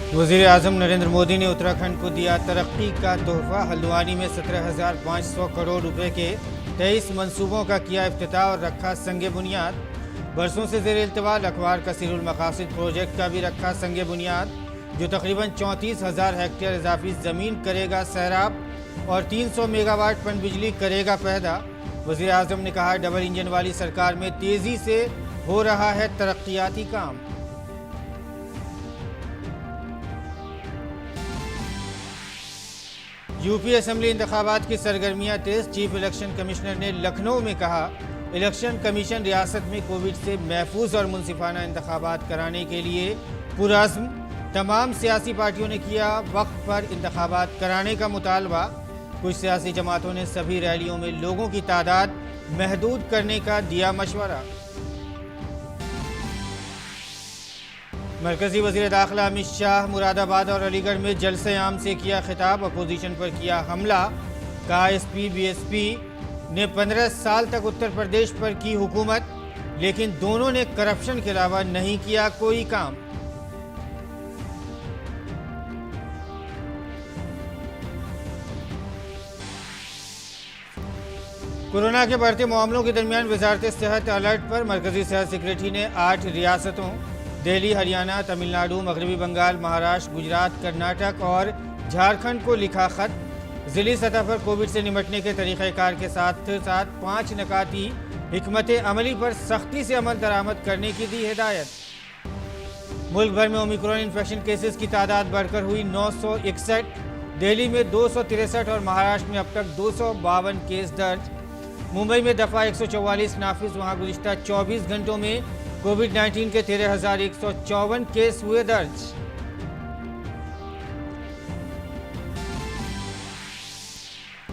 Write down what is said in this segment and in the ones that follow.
वज़ीर आज़म नरेंद्र मोदी ने उत्तराखंड को दिया तरक्की का तोहफा। हल्द्वानी में 17,500 करोड़ रुपए के 23 मंसूबों का किया इफ्तिताह और रखा संगे बुनियाद। बरसों से ज़ेर इल्तवा लखवार कसीरुल मकासिद प्रोजेक्ट का भी रखा संगे बुनियाद, जो तकरीबन 34,000 हेक्टेयर इजाफी ज़मीन करेगा सैराब और 300 मेगावाट पनबिजली करेगा पैदा। वज़ीर आज़म ने कहा, डबल इंजन वाली सरकार में तेज़ी से हो रहा है तरक्याती काम। यूपी असेंबली इंतखाबात की सरगर्मियां तेज। चीफ इलेक्शन कमिश्नर ने लखनऊ में कहा, इलेक्शन कमीशन रियासत में कोविड से महफूज और मुनसिफाना इंतखाबात कराने के लिए पुरअज़्म। तमाम सियासी पार्टियों ने किया वक्त पर इंतखाबात कराने का मुतालबा। कुछ सियासी जमातों ने सभी रैलियों में लोगों की तादाद महदूद करने का दिया मशवरा। मरकजी वज़ीर दाखिला अमित शाह मुरादाबाद और अलीगढ़ में जलसे आम से किया खिताब। अपोजिशन पर किया हमला। कहा, एसपी बीएसपी ने 15 साल तक उत्तर प्रदेश पर की हुकूमत, लेकिन दोनों ने करप्शन के अलावा नहीं किया कोई काम। कोरोना के बढ़ते मामलों के दरमियान वजारत सेहत अलर्ट पर। मरकजी सेहत सेक्रेटरी ने 8 रियासतों दिल्ली, हरियाणा, तमिलनाडु, मगरबी बंगाल, महाराष्ट्र, गुजरात, कर्नाटक और झारखंड को लिखा खत। जिली सतह पर कोविड से निपटने के तरीक़ेकार के साथ साथ 5 नकाती हिकमत अमली पर सख्ती से अमल दरामद करने की दी हिदायत। मुल्क भर में ओमिक्रॉन इन्फेक्शन केसेस की तादाद बढ़कर हुई 961। दिल्ली में 263 और महाराष्ट्र में अब तक 252 केस दर्ज। मुंबई में दफ़ा 144 नाफिज। वहां गुज़िश्ता 24 घंटों में कोविड-19 के 13,154 केस हुए दर्ज।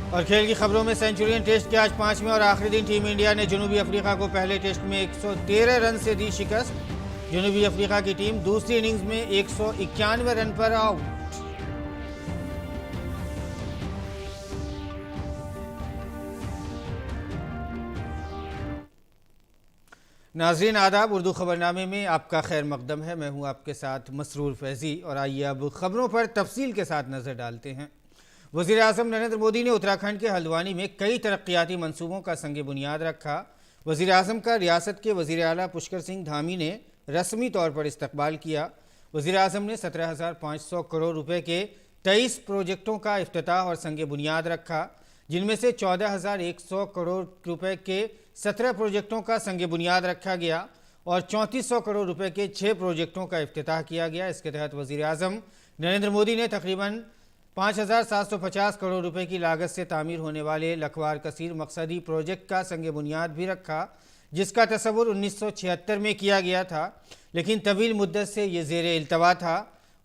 और खेल की खबरों में सेंचुरियन टेस्ट के आज 5वें और आखिरी दिन टीम इंडिया ने जनूबी अफ्रीका को पहले टेस्ट में 113 रन से दी शिकस्त। जनूबी अफ्रीका की टीम दूसरी इनिंग्स में 191 रन पर आउट। नाज़रीन आदाब, उर्दू खबरनामे में आपका खैर मकदम है। मैं हूं आपके साथ मसरूर फैज़ी और आइए अब खबरों पर तफसील के साथ नज़र डालते हैं। वज़ीर आज़म नरेंद्र मोदी ने उत्तराखंड के हल्द्वानी में कई तरक्याती मंसूबों का संगे बुनियाद रखा। वज़ीर आज़म का रियासत के वज़ीर आला पुष्कर सिंह धामी ने रस्मी तौर पर इस्तकबाल किया। वज़ीर आज़म ने 17,500 करोड़ रुपये के 23 प्रोजेक्टों का इफ्तिताह और संगे बुनियाद रखा, जिनमें से 14,100 करोड़ रुपए के 17 प्रोजेक्टों का संगे बुनियाद रखा गया और 3400 करोड़ रुपए के 6 प्रोजेक्टों का इफ्तिताह किया गया। इसके तहत वज़ीर आज़म नरेंद्र मोदी ने तकरीबन 5,750 करोड़ रुपए की लागत से तामीर होने वाले लखवार कसीर मकसदी प्रोजेक्ट का संगे बुनियाद भी रखा, जिसका तस्वुर 1976 में किया गया था, लेकिन तवील मुद्दत से ये ज़ेर इल्तवा था।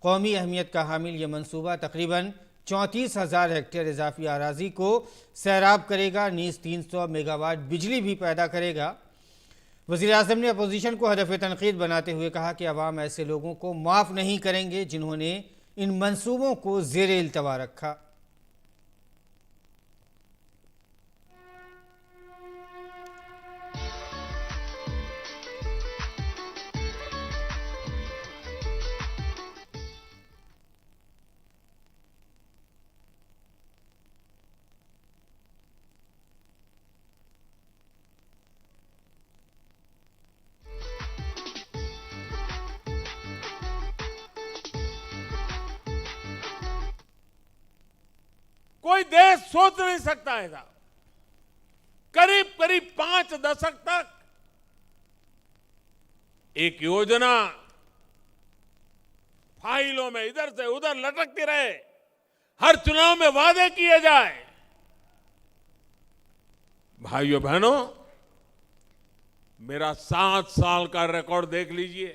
कौमी अहमियत का हामिल ये मनसूबा तकरीबन 34,000 हेक्टेयर इजाफी आराजी को सैराब करेगा, नीज़ 300 मेगावाट बिजली भी पैदा करेगा। वज़ीर आज़म ने अपोजिशन को हदफ तनकीद बनाते हुए कहा कि अवाम ऐसे लोगों को माफ़ नहीं करेंगे जिन्होंने इन मंसूबों को ज़ेर इल्तवा रखा। कोई देश सोच नहीं सकता ऐसा। करीब करीब 5 दशक तक एक योजना फाइलों में इधर से उधर लटकती रहे, हर चुनाव में वादे किए जाए। भाइयों बहनों, मेरा 7 साल का रिकॉर्ड देख लीजिए।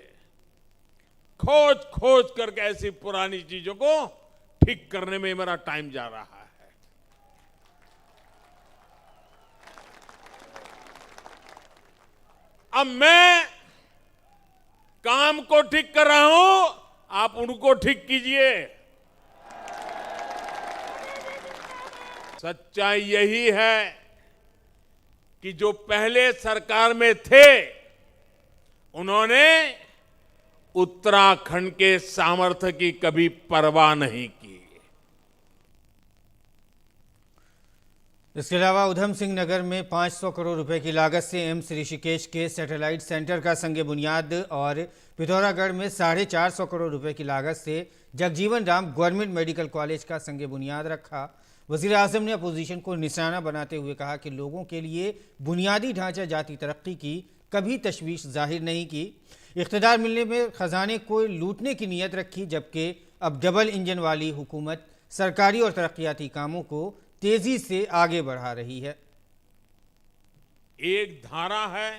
खोज खोज करके ऐसी पुरानी चीजों को ठीक करने में मेरा टाइम जा रहा है। अब मैं काम को ठीक कर रहा हूं, आप उनको ठीक कीजिए। सच्चाई यही है कि जो पहले सरकार में थे उन्होंने उत्तराखंड के सामर्थ्य की कभी परवाह नहीं की। इसके अलावा उधम सिंह नगर में 500 करोड़ रुपए की लागत से एम्स ऋषिकेश के सैटेलाइट सेंटर का संग बुनियाद और पिथौरागढ़ में 450 करोड़ रुपए की लागत से Jagjivan Ram government medical college का संग बुनियाद रखा। वजीर आजम ने अपोजिशन को निशाना बनाते हुए कहा कि लोगों के लिए बुनियादी ढांचा जाती तरक्की की कभी तशवीश जाहिर नहीं की। इख्तिदार मिलने में खजाने को लूटने की नीयत रखी, जबकि अब डबल इंजन वाली हुकूमत सरकारी और तरक्याती कामों को तेजी से आगे बढ़ा रही है। एक धारा है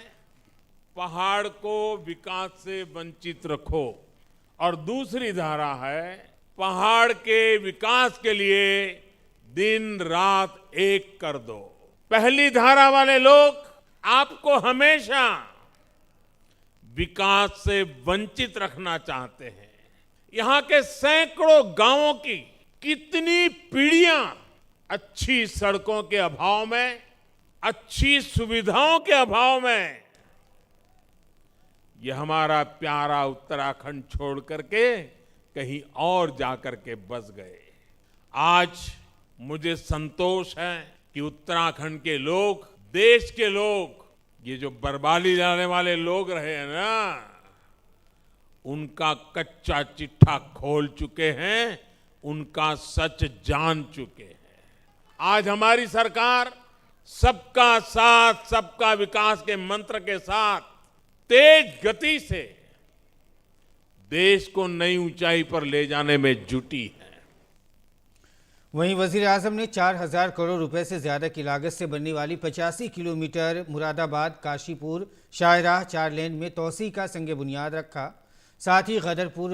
पहाड़ को विकास से वंचित रखो और दूसरी धारा है पहाड़ के विकास के लिए दिन रात एक कर दो। पहली धारा वाले लोग आपको हमेशा विकास से वंचित रखना चाहते हैं। यहां के सैकड़ों गांवों की कितनी पीढ़ियां अच्छी सड़कों के अभाव में, अच्छी सुविधाओं के अभाव में यह हमारा प्यारा उत्तराखंड छोड़ करके कहीं और जाकर के बस गए। आज मुझे संतोष है कि उत्तराखंड के लोग, देश के लोग, ये जो बर्बादी लाने वाले लोग रहे हैं ना, उनका कच्चा चिट्ठा खोल चुके हैं, उनका सच जान चुके हैं। आज हमारी सरकार सबका साथ सबका विकास के मंत्र के साथ तेज गति से देश को नई ऊंचाई पर ले जाने में जुटी है। वहीं वजीर आजम ने 4000 करोड़ रुपए से ज्यादा की लागत से बनने वाली 85 किलोमीटर मुरादाबाद काशीपुर शाहराह 4 लेन में तोसी का संग बुनियाद रखा। साथ ही गदरपुर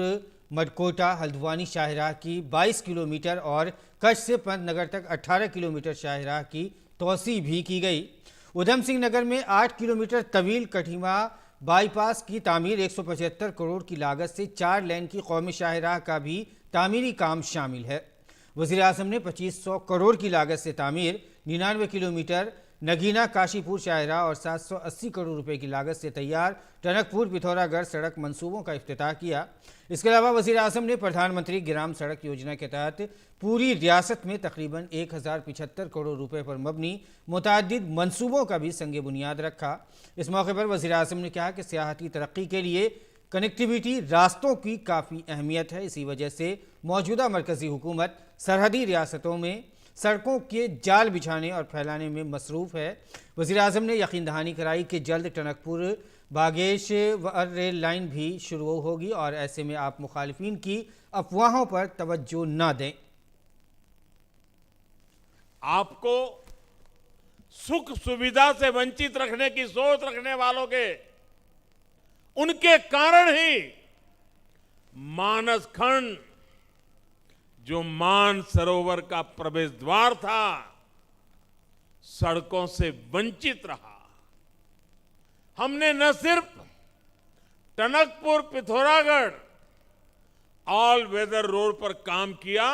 मडकोटा हल्द्वानी शाहराह की 22 किलोमीटर और कच्छ से पंतनगर तक 18 किलोमीटर शाहराह की तोसी भी की गई। उधम सिंह नगर में 8 किलोमीटर तवील कठीमा बाईपास की तामीर 175 करोड़ की लागत से 4 लेन की कौमी शाहराह का भी तामीरी काम शामिल है। वज़ीर आज़म ने 2500 करोड़ की लागत से तामीर 99 किलोमीटर नगीना काशीपुर शाहराह और 780 करोड़ रुपए की लागत से तैयार टनकपुर पिथौरागढ़ सड़क मंसूबों का इफ्तिताह किया। इसके अलावा वज़ीर आज़म ने प्रधानमंत्री ग्राम सड़क योजना के तहत पूरी रियासत में तकरीबन 1075 करोड़ रुपए पर मबनी मुतअद्दिद मंसूबों का भी संग बुनियाद रखा। इस मौके पर वज़ीर आज़म ने कहा कि सियाहती तरक्की के लिए कनेक्टिविटी रास्तों की काफ़ी अहमियत है। इसी वजह से मौजूदा मरकज़ी हुकूमत सरहदी रियासतों में सड़कों के जाल बिछाने और फैलाने में मसरूफ़ है। वज़ीर आज़म ने यकीन दहानी कराई कि जल्द टनकपुर बागेश्वर रेल लाइन भी शुरू होगी और ऐसे में आप मुखालिफिन की अफवाहों पर तवज्जो न दें। आपको सुख सुविधा से वंचित रखने की सोच रखने वालों के उनके कारण ही मानस खंड जो मान सरोवर का प्रवेश द्वार था सड़कों से वंचित रहा। हमने न सिर्फ Tanakpur Pithoragarh all weather road पर काम किया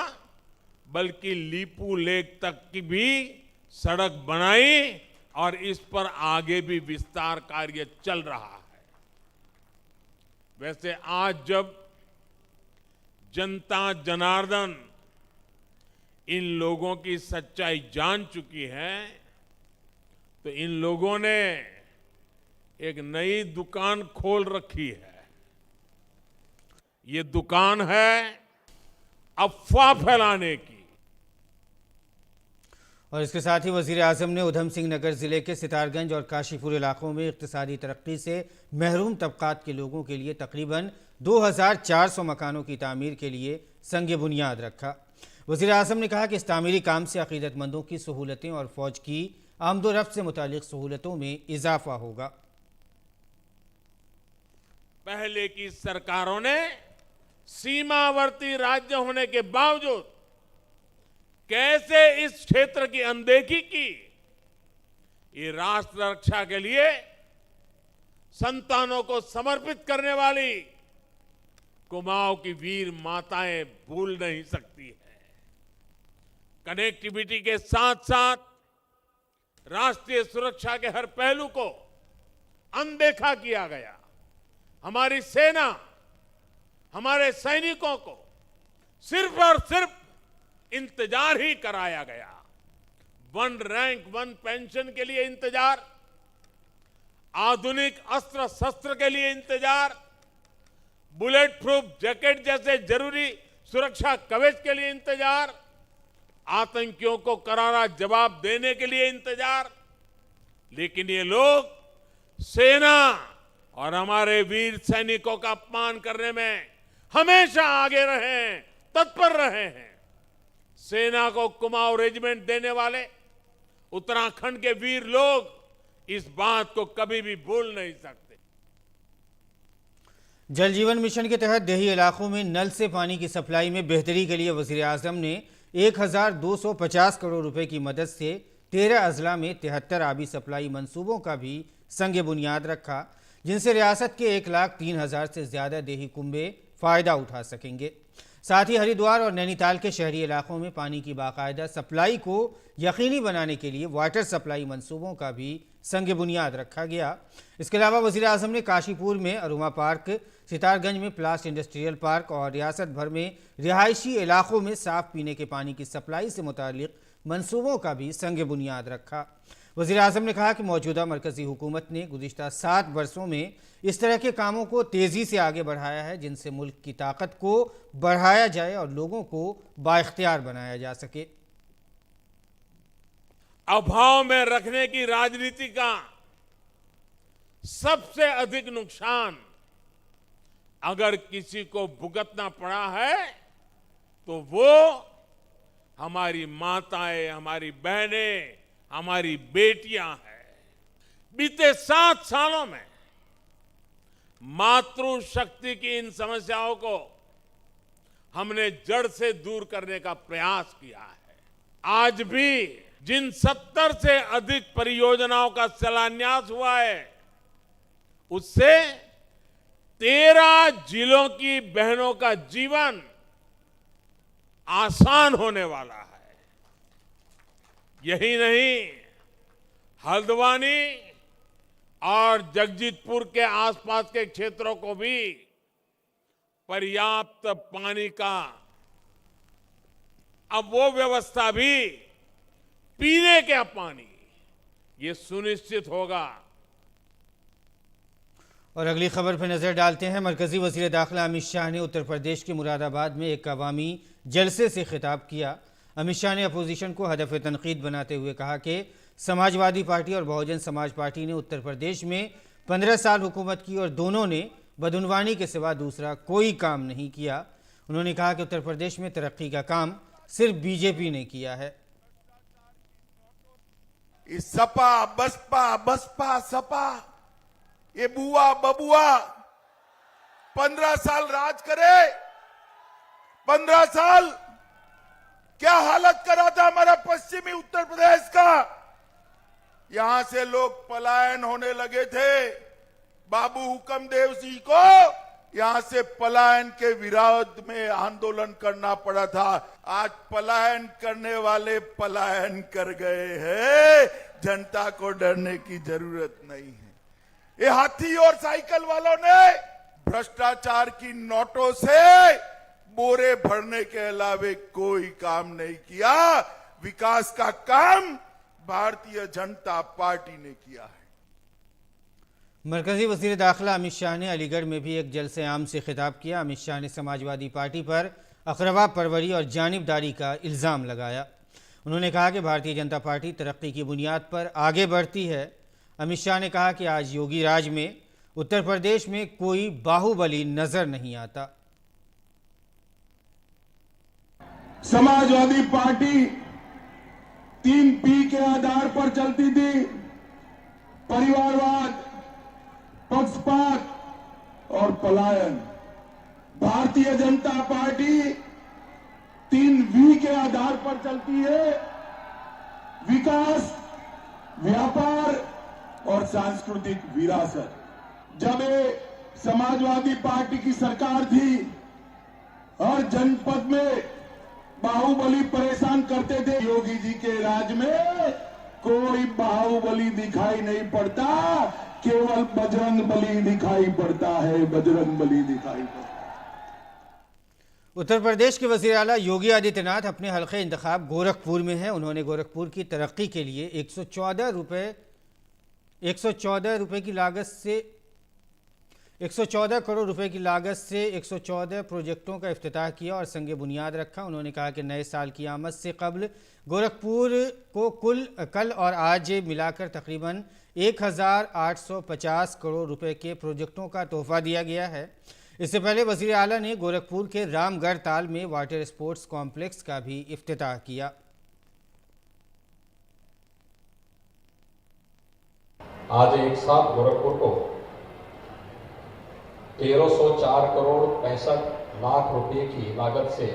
बल्कि लीपू लेक तक की भी सड़क बनाई और इस पर आगे भी विस्तार कार्य चल रहा है। वैसे आज जब जनता जनार्दन इन लोगों की सच्चाई जान चुकी है तो इन लोगों ने एक नई दुकान खोल रखी है। ये दुकान है अफवाह फैलाने की। और इसके साथ ही वज़ीर आज़म ने उधम सिंह नगर ज़िले के सितारगंज और काशीपुर इलाकों में इक़्तिसादी तरक्की से महरूम तबक़ात के लोगों के लिए तकरीबन 2400 मकानों की तामीर के लिए संग बुनियाद रखा। वज़ीर आज़म ने कहा कि इस तामीरी काम से अक़ीदतमंदों की सहूलतें और फ़ौज की आमदोरफ्त से मुतालिक सहूलतों में इजाफा होगा। पहले की सरकारों ने सीमावर्ती राज्य होने के बावजूद कैसे इस क्षेत्र की अनदेखी की। ये राष्ट्र रक्षा के लिए संतानों को समर्पित करने वाली कुमाऊं की वीर माताएं भूल नहीं सकती है। कनेक्टिविटी के साथ साथ राष्ट्रीय सुरक्षा के हर पहलू को अनदेखा किया गया। हमारी सेना हमारे सैनिकों को सिर्फ और सिर्फ इंतजार ही कराया गया। 1 रैंक 1 पेंशन के लिए इंतजार, आधुनिक अस्त्र शस्त्र के लिए इंतजार, बुलेट प्रूफ जैकेट जैसे जरूरी सुरक्षा कवच के लिए इंतजार, आतंकियों को करारा जवाब देने के लिए इंतजार। लेकिन ये लोग सेना और हमारे वीर सैनिकों का अपमान करने में हमेशा आगे रहे हैं, तत्पर रहे हैं। सेना को कुमाऊं रेजिमेंट देने वाले उत्तराखंड के वीर लोग इस बात को कभी भी भूल नहीं सकते। जल जीवन मिशन के तहत देही इलाकों में नल से पानी की सप्लाई में बेहतरी के लिए वजीर आजम ने 1250 करोड़ रुपए की मदद से 13 अजला में 73 आबी सप्लाई मंसूबों का भी संग बुनियाद रखा, जिनसे रियासत के 1,03,000 से ज्यादा देही कुंबे फायदा उठा सकेंगे। साथ ही हरिद्वार और नैनीताल के शहरी इलाकों में पानी की बाकायदा सप्लाई को यकीनी बनाने के लिए वाटर सप्लाई मंसूबों का भी संग बुनियाद रखा गया। इसके अलावा वज़ीर आज़म ने काशीपुर में अरुमा पार्क, सितारगंज में प्लास्ट इंडस्ट्रियल पार्क और रियासत भर में रिहायशी इलाकों में साफ पीने के पानी की सप्लाई से मुतालिक मंसूबों का भी संग बुनियाद रखा। वज़ीर आज़म ने कहा कि मौजूदा मरकज़ी हुकूमत ने गुज़िश्ता 7 वर्षों में इस तरह के कामों को तेज़ी से आगे बढ़ाया है, जिनसे मुल्क की ताकत को बढ़ाया जाए और लोगों को बाइख्तियार बनाया जा सके। अभाव में रखने की राजनीति का सबसे अधिक नुकसान अगर किसी को भुगतना पड़ा है तो वो हमारी माताएं, हमारी बहनें, हमारी बेटियां हैं। बीते 7 सालों में मातृशक्ति की इन समस्याओं को हमने जड़ से दूर करने का प्रयास किया है। आज भी जिन 70 से अधिक परियोजनाओं का शिलान्यास हुआ है, उससे 13 जिलों की बहनों का जीवन आसान होने वाला है। यही नहीं, हल्द्वानी और जगजीतपुर के आसपास के क्षेत्रों को भी पर्याप्त पानी का अब वो व्यवस्था भी पीने का पानी ये सुनिश्चित होगा। और अगली खबर पर नजर डालते हैं। मरकजी वजीर दाखिला अमित शाह ने उत्तर प्रदेश के मुरादाबाद में एक अवामी जलसे से खिताब किया। अमित शाह ने अपोजिशन को हदफ तनकीद बनाते हुए कहा कि समाजवादी पार्टी और बहुजन समाज पार्टी ने उत्तर प्रदेश में 15 साल हुकूमत की और दोनों ने बदउनवानी के सिवा दूसरा कोई काम नहीं किया। उन्होंने कहा कि उत्तर प्रदेश में तरक्की का काम सिर्फ बीजेपी ने किया है। इस सपा बसपा बसपा सपा ये बुआ बबुआ 15 साल राज करे। 15 साल क्या हालत करा था हमारा पश्चिमी उत्तर प्रदेश का। यहां से लोग पलायन होने लगे थे। बाबू हुक्मदेव सिंह को यहां से पलायन के विरोध में आंदोलन करना पड़ा था। आज पलायन करने वाले पलायन कर गए हैं। जनता को डरने की जरूरत नहीं है। ये हाथी और साइकिल वालों ने भ्रष्टाचार की नोटों से बोरे भरने के अलावे कोई काम नहीं किया। विकास का काम भारतीय जनता पार्टी ने किया है। मरकजी वज़ीर दाखिला अमित शाह ने अलीगढ़ में भी एक जलसे आम से खिताब किया। अमित शाह ने समाजवादी पार्टी पर अक़रबा परवरी और जानिबदारी का इल्ज़ाम लगाया। उन्होंने कहा कि भारतीय जनता पार्टी तरक्की की बुनियाद पर आगे बढ़ती है। अमित शाह ने कहा कि आज योगी राज में उत्तर प्रदेश में कोई बाहुबली नजर नहीं आता। समाजवादी पार्टी 3 पी के आधार पर चलती थी। परिवारवाद, पक्षपात और पलायन। भारतीय जनता पार्टी 3 वी के आधार पर चलती है। विकास, व्यापार और सांस्कृतिक विरासत। जब समाजवादी पार्टी की सरकार थी, हर जनपद में बाहुबली परेशान करते थे। योगी जी के राज में कोई बाहुबली दिखाई नहीं पड़ता, केवल बजरंग बली दिखाई पड़ता है। बजरंग बली दिखाई पड़ता है। उत्तर प्रदेश के वज़ीर आला योगी आदित्यनाथ अपने हल्के इंतखाब गोरखपुर में हैं। उन्होंने गोरखपुर की तरक्की के लिए 114 करोड़ रुपए की लागत से 114 प्रोजेक्टों का इफ्तिताह किया और संग बुनियाद रखा। उन्होंने कहा कि नए साल की आमद से कबल गोरखपुर को कल और आज मिलाकर तकरीबन 1850 करोड़ रुपए के प्रोजेक्टों का तोहफा दिया गया है। इससे पहले वज़ीर आला ने गोरखपुर के रामगढ़ ताल में वाटर स्पोर्ट्स कॉम्प्लेक्स का भी इफ्तिताह किया। आज एक साथ गोरखपुर को 1304 करोड़ 65 लाख रुपए की लागत से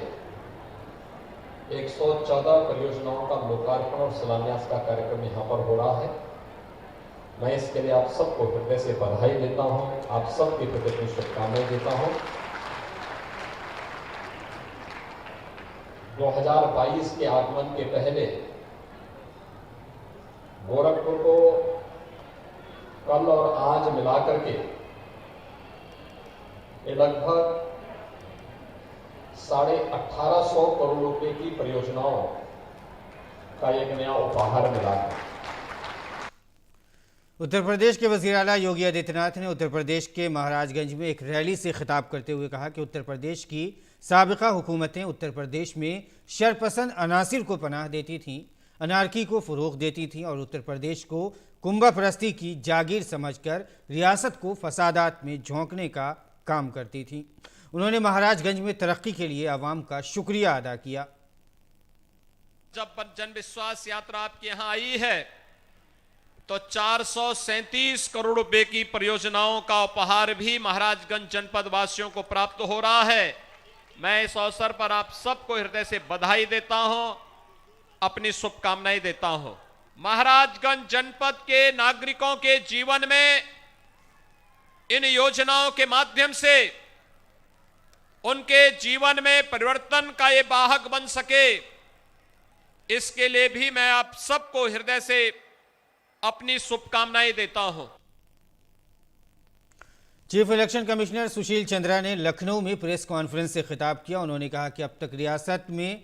114 परियोजनाओं का लोकार्पण और शिलान्यास का कार्यक्रम यहां पर हो रहा है। मैं इसके लिए आप सबको हृदय से बधाई देता हूं, आप सबके प्रति अपनी शुभकामनाएं देता हूं। 2022 के आगमन के पहले गोरखपुर को कल और आज मिलाकर के लगभग 1850 करोड़ रुपए की परियोजनाओं का एक नया उपहार मिला है। उत्तर प्रदेश के वज़ीर आला योगी आदित्यनाथ ने उत्तर प्रदेश के महाराजगंज में एक रैली से खिताब करते हुए कहा कि उत्तर प्रदेश की साबिका हुकूमतें उत्तर प्रदेश में शरपसंद अनासिर को पनाह देती थीं, अनारकी को फ़रोग़ देती थीं और उत्तर प्रदेश को कुंभा परस्ती की जागीर समझकर रियासत को फसादात में झोंकने का काम करती थीं। उन्होंने महाराजगंज में तरक्की के लिए आवाम का शुक्रिया अदा किया। जब जन विश्वास यात्रा आपके यहाँ आई है तो 437 करोड़ रुपए की परियोजनाओं का उपहार भी महाराजगंज जनपद वासियों को प्राप्त हो रहा है। मैं इस अवसर पर आप सबको हृदय से बधाई देता हूं, अपनी शुभकामनाएं देता हूं। महाराजगंज जनपद के नागरिकों के जीवन में इन योजनाओं के माध्यम से उनके जीवन में परिवर्तन का ये वाहक बन सके, इसके लिए भी मैं आप सबको हृदय से अपनी शुभकामनाएं देता हूं। Chief election commissioner Sushil Chandra ने लखनऊ में प्रेस कॉन्फ्रेंस से खिताब किया। उन्होंने कहा कि अब तक रियासत में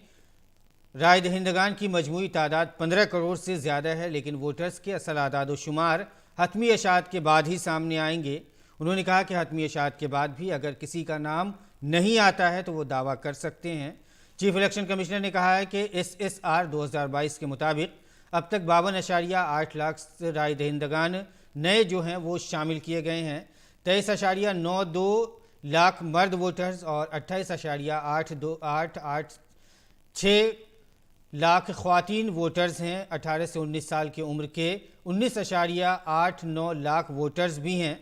राय दहिंदगान की मजमूई तादाद 15 करोड़ से ज़्यादा है, लेकिन वोटर्स के असल आदाद शुमार हतमी अशात के बाद ही सामने आएंगे। उन्होंने कहा कि हतमी अशात के बाद भी अगर किसी का नाम नहीं आता है तो वो दावा कर सकते हैं। चीफ इलेक्शन कमिश्नर ने कहा है कि SSR 2022 के मुताबिक अब तक 52.8 लाख राय दहिंदगान नए जो हैं वो शामिल किए गए हैं। 23.92 लाख मर्द वोटर्स और 28.886 लाख ख्वातीन वोटर्स हैं। 18 से 19 साल की उम्र के 19.89 लाख वोटर्स भी हैं।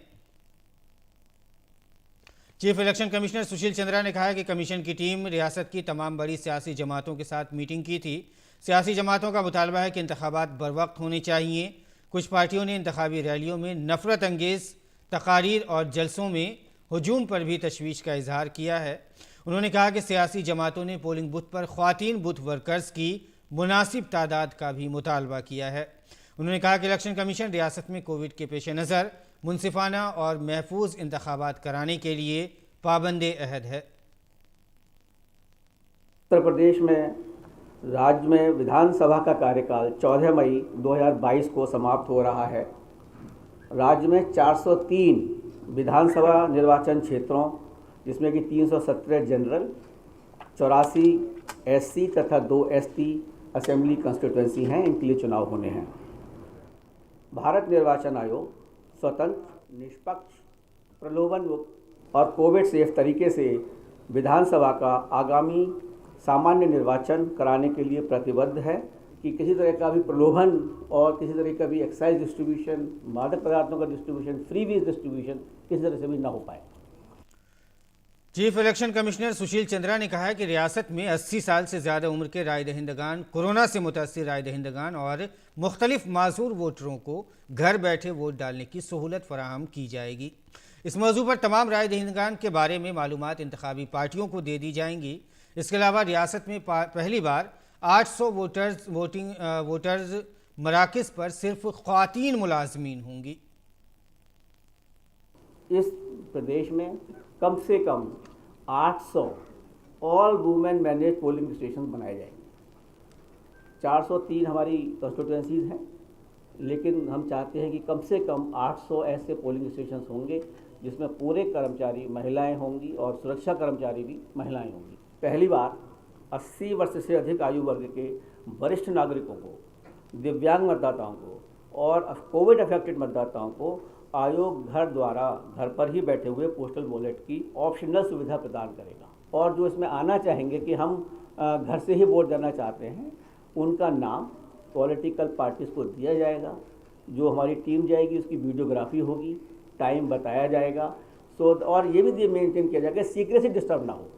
Chief election commissioner Sushil Chandra ने कहा कि कमीशन की टीम रियासत की तमाम बड़ी सियासी जमातों के साथ मीटिंग की थी। सियासी जमातों का मुतालबा है कि इंतखाबात बरवक्त होने चाहिए। कुछ पार्टियों ने इंतखाबी रैलियों में नफरत अंगेज़ तकारीर और जलसों में हजूम पर भी तशवीश का इजहार किया है। उन्होंने कहा कि सियासी जमातों ने पोलिंग बूथ पर ख्वातीन बूथ वर्कर्स की मुनासिब तादाद का भी मुतालबा किया है। उन्होंने कहा कि इलेक्शन कमीशन रियासत में कोविड के पेश नज़र मुनसिफाना और महफूज इंतखाबात कराने के लिए पाबंदे अहद है। उत्तर प्रदेश में राज्य में विधानसभा का कार्यकाल 14 मई 2022 को समाप्त हो रहा है। राज्य में 403 विधानसभा निर्वाचन क्षेत्रों, जिसमें कि 317 जनरल, 84 SC तथा 2 ST असेंबली कंस्टिट्यूएंसी हैं। इनके लिए चुनाव होने हैं। भारत निर्वाचन आयोग स्वतंत्र, निष्पक्ष, प्रलोभन मुक्त और कोविड सेफ तरीके से विधानसभा का आगामी सामान्य निर्वाचन कराने के लिए प्रतिबद्ध है कि किसी तरह का भी प्रलोभन और किसी तरह का भी एक्साइज डिस्ट्रीब्यूशन, मादक पदार्थों का डिस्ट्रीब्यूशन, फ्रीवीज डिस्ट्रीब्यूशन किसी तरह से भी ना हो पाए। Chief election commissioner Sushil Chandra ने कहा है कि रियासत में 80 साल से ज़्यादा उम्र के राय दहिंदगान, कोरोना से मुतासिर राय दहिंदगान और मुख्तलिफ माजूर वोटरों को घर बैठे वोट डालने की सहूलत फराहम की जाएगी। इस मौजू पर तमाम राय दहिंदगान के बारे में मालूमात इंतखाबी पार्टियों को दे दी जाएंगी। इसके अलावा रियासत में पहली बार 800 वोटर्स मराकज़ पर सिर्फ ख्वातीन मुलाजमीन होंगी। इस प्रदेश में कम से कम 800 all women manage polling station बनाए जाएंगे। 403 हमारी कंस्टिट्यूएंसीज हैं, लेकिन हम चाहते हैं कि कम से कम 800 ऐसे पोलिंग स्टेशन होंगे जिसमें पूरे कर्मचारी महिलाएं होंगी और सुरक्षा कर्मचारी भी महिलाएं होंगी। पहली बार 80 वर्ष से अधिक आयु वर्ग के वरिष्ठ नागरिकों को, दिव्यांग मतदाताओं को और कोविड अफेक्टेड मतदाताओं को आयोग घर पर ही बैठे हुए पोस्टल बैलेट की ऑप्शनल सुविधा प्रदान करेगा। और जो इसमें आना चाहेंगे कि हम घर से ही वोट देना चाहते हैं, उनका नाम पॉलिटिकल पार्टीज को दिया जाएगा। जो हमारी टीम जाएगी उसकी वीडियोग्राफी होगी, टाइम बताया जाएगा। और ये भी मेंटेन किया जाएगा सीक्रेसी डिस्टर्ब ना हो।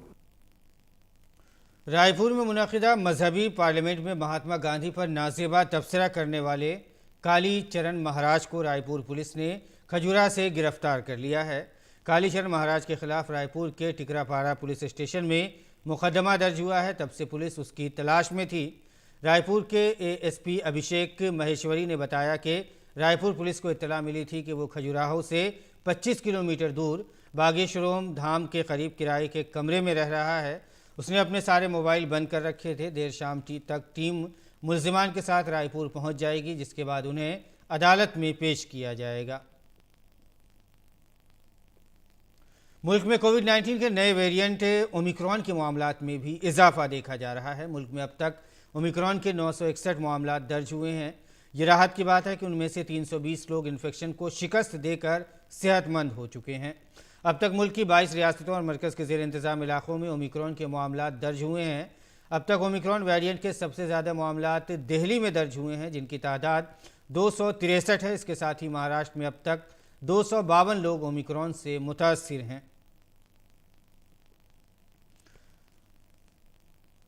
रायपुर में मुनक़िदा मजहबी पार्लियामेंट में महात्मा गांधी पर नाज़ेबा तबसरा करने वाले काली चरण महाराज को रायपुर पुलिस ने खजूरा से गिरफ्तार कर लिया है। काली चरण महाराज के खिलाफ रायपुर के टिकरापाड़ा पुलिस स्टेशन में मुकदमा दर्ज हुआ है। तब से पुलिस उसकी तलाश में थी। रायपुर के एएसपी अभिषेक महेश्वरी ने बताया कि रायपुर पुलिस को इत्तला मिली थी कि वो खजुराहो से 25 किलोमीटर दूर बागेश्वरोम धाम के करीब किराए के कमरे में रह रहा है। उसने अपने सारे मोबाइल बंद कर रखे थे। देर शाम तक टीम मुल्जिमान के साथ रायपुर पहुंच जाएगी, जिसके बाद उन्हें अदालत में पेश किया जाएगा। मुल्क में कोविड-19 के नए वेरिएंट ओमिक्रॉन के मामलात में भी इजाफा देखा जा रहा है। मुल्क में अब तक ओमिक्रॉन के 961 मामलात दर्ज हुए हैं। ये राहत की बात है कि उनमें से 320 लोग इन्फेक्शन को शिकस्त देकर सेहतमंद हो चुके हैं। अब तक मुल्क की 22 रियासतों और मरकज़ के ज़ेर इंतज़ाम इलाक़ों में ओमिक्रॉन के मामलात दर्ज हुए हैं। अब तक ओमिक्रॉन वेरिएंट के सबसे ज़्यादा मामलात दिल्ली में दर्ज हुए हैं, जिनकी तादाद 263 है। इसके साथ ही महाराष्ट्र में अब तक 252 लोग ओमिक्रॉन से मुतासिर हैं।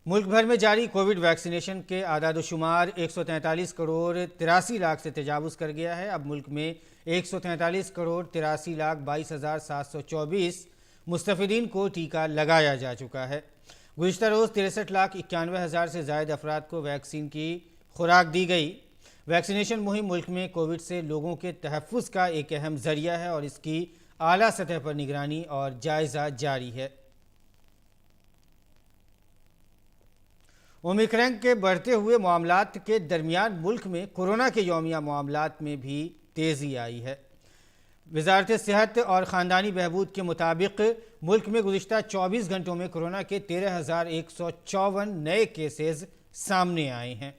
मुल्क भर में जारी कोविड वैक्सीनेशन के आदादोशुमार 143 करोड़ 83 लाख से तजावुज़ कर गया है। अब मुल्क में 143 करोड़ 83 लाख 22,724 मुस्तफ़िदीन को टीका लगाया जा चुका है। गुज़िश्ता रोज़ 63 लाख 91,000 से ज़ायद अफराद को वैक्सीन की खुराक दी गई। वैक्सीनेशन मुहिम मुल्क में कोविड से लोगों के तहफ़्फ़ुज़ का एक अहम ज़रिया है और इसकी आला सतह पर निगरानी और जायज़ा जारी है। ओमिक्रॉन के बढ़ते हुए मामलात के दरमियान मुल्क में कोरोना के यौमिया मामलात में भी तेज़ी आई है। वज़ारत सेहत और ख़ानदानी बहबूद के मुताबिक मुल्क में गुज़िश्ता 24 घंटों में कोरोना के 13,154 नए केसेस सामने आए हैं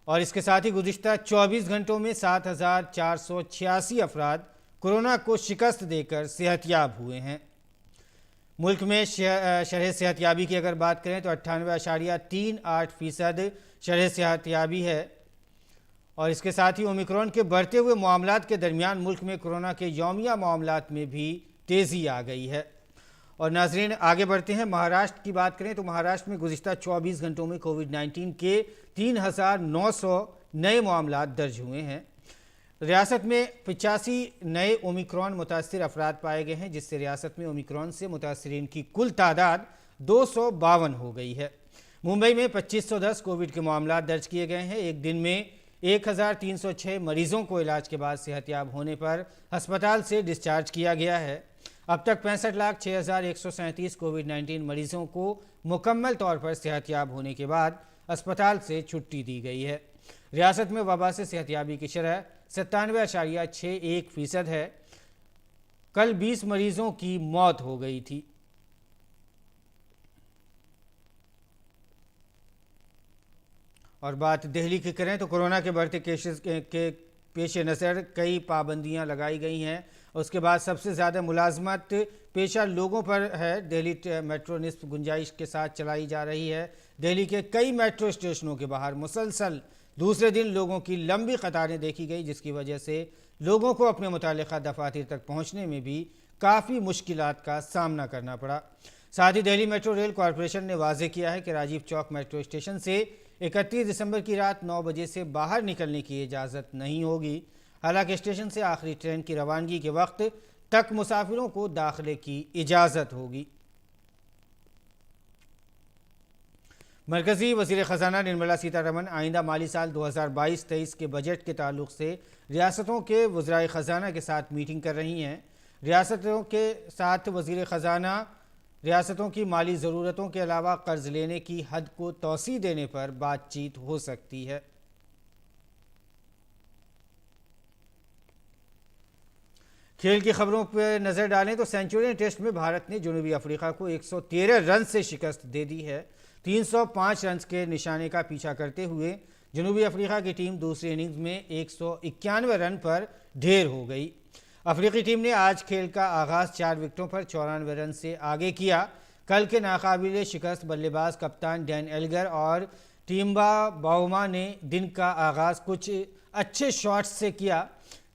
और इसके साथ ही गुज़िश्ता 24 घंटों में 7,486 अफराद कोरोना को शिकस्त देकर सेहतयाब हुए हैं। मुल्क में शरह सेहतयाबी की अगर बात करें तो 98.38% शरह सेहतयाबी है और इसके साथ ही ओमिक्रॉन के बढ़ते हुए मामलात के दरमियान मुल्क में कोरोना के यौमिया मामलात में भी तेज़ी आ गई है। और नाजरीन, आगे बढ़ते हैं। महाराष्ट्र की बात करें तो महाराष्ट्र में गुज़िश्ता 24 घंटों में कोविड-19 के 3,900 नए मामलात दर्ज हुए हैं। रियासत में 85 नए ओमिक्रॉन मुतासिर अफराद पाए गए हैं, जिससे रियासत में ओमिक्रॉन से मुतासिरीन की कुल तादाद 252 हो गई है। मुंबई में 2510 कोविड के मामलात दर्ज किए गए हैं। एक दिन में 1306 मरीजों को इलाज के बाद सेहतयाब होने पर अस्पताल से डिस्चार्ज किया गया है। अब तक 65,06,137 कोविड-19 मरीजों को मुकम्मल तौर पर सेहतयाब होने के बाद अस्पताल से छुट्टी दी गई है। रियासत में वबा से सेहतयाबी की शरह 97.61% है। कल 20 मरीजों की मौत हो गई थी। और बात दिल्ली की करें तो कोरोना के बढ़ते केसेस के पेश नज़र कई पाबंदियां लगाई गई हैं। उसके बाद सबसे ज़्यादा मुलाजमत पेशा लोगों पर है। दिल्ली मेट्रो निस्फ गुंजाइश के साथ चलाई जा रही है। दिल्ली के कई मेट्रो स्टेशनों के बाहर मुसलसल दूसरे दिन लोगों की लंबी कतारें देखी गई, जिसकी वजह से लोगों को अपने मुतालिका दफातर तक पहुंचने में भी काफ़ी मुश्किलात का सामना करना पड़ा। साथ ही दिल्ली मेट्रो रेल कॉरपोरेशन ने वाज़ेह किया है कि राजीव चौक मेट्रो स्टेशन से 31 दिसंबर की रात 9 बजे से बाहर निकलने की इजाज़त नहीं होगी। हालांकि स्टेशन से आखिरी ट्रेन की रवानगी के वक्त तक मुसाफिरों को दाखिले की इजाज़त होगी। मरकज़ी वज़ीर ख़ज़ाना निर्मला सीतारमण आइंदा माली साल 2022-23 के बजट के ताल्लुक़ से रियासतों के वज़राए ख़ज़ाना के साथ मीटिंग कर रही हैं। रियासतों के साथ वज़ीर ख़ज़ाना रियासतों की माली ज़रूरतों के अलावा कर्ज लेने की हद को तौसी देने पर बातचीत हो सकती है। खेल की खबरों पर नजर डालें तो सेंचुरियन टेस्ट में भारत ने जनूबी अफ्रीका को 113 रन से शिकस्त दे दी है। 305 रन के निशाने का पीछा करते हुए जनूबी अफ्रीका की टीम दूसरी इनिंग्स में 191 रन पर ढेर हो गई। अफ्रीकी टीम ने आज खेल का आगाज 4 विकेटों पर 94 रन से आगे किया। कल के नाकाबिले शिकस्त बल्लेबाज कप्तान डैन एल्गर और टिम्बा बाउमा ने दिन का आगाज कुछ अच्छे शॉट्स से किया।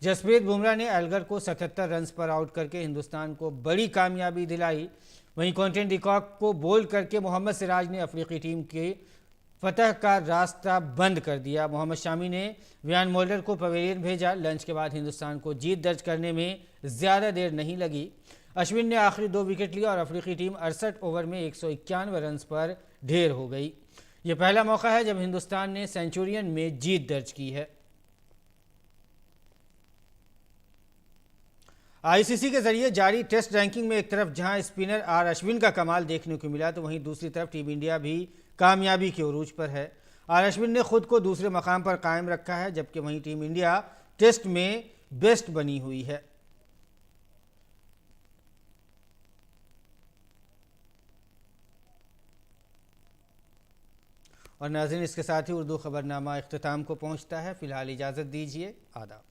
जसप्रीत बुमराह ने एल्गर को 77 रन पर आउट करके हिंदुस्तान को बड़ी कामयाबी दिलाई। वहीं क्विंटन डिकॉक को बोल्ड करके मोहम्मद सिराज ने अफ्रीकी टीम के फतह का रास्ता बंद कर दिया। मोहम्मद शामी ने वियान मोल्डर को पवेलियन भेजा। लंच के बाद हिंदुस्तान को जीत दर्ज करने में ज़्यादा देर नहीं लगी। अश्विन ने आखिरी 2 विकेट लिया और अफ्रीकी टीम 68 ओवर में 191 रन पर ढेर हो गई। ये पहला मौका है जब हिंदुस्तान ने सेंचुरियन में जीत दर्ज की है। आईसीसी के जरिए जारी टेस्ट रैंकिंग में एक तरफ जहां स्पिनर आर अश्विन का कमाल देखने को मिला तो वहीं दूसरी तरफ टीम इंडिया भी कामयाबी के उरूज पर है। आर अश्विन ने खुद को दूसरे मकाम पर कायम रखा है, जबकि वहीं टीम इंडिया टेस्ट में बेस्ट बनी हुई है। और नाज़रीन, इसके साथ ही उर्दू खबरनामा इख्तिताम को पहुंचता है। फिलहाल इजाज़त दीजिए। आदाब।